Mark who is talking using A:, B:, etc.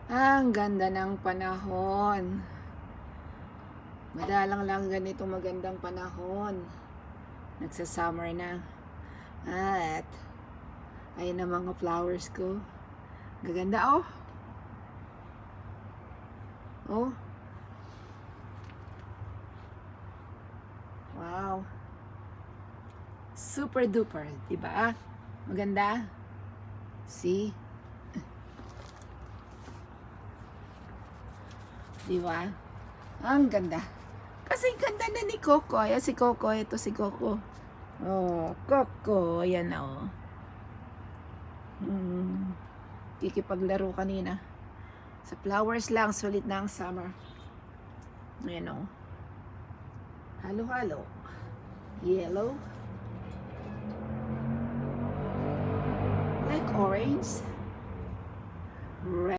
A: Ang ganda ng panahon. Madalang lang ganito magandang panahon. Nagsa-summer na. At ayun ang mga flowers ko. Gaganda oh. Oh. Wow. Super duper, diba? Maganda. See? Diba? Ang ganda. Kasi ganda na ni Coco. Ayan si Coco. Ito si Coco. Oh, Coco. Ayan na oh. Kikipaglaro kanina. Sa flowers lang. Sulit na ang summer. Ayan oh. Halo-halo. Yellow. Like orange. Red.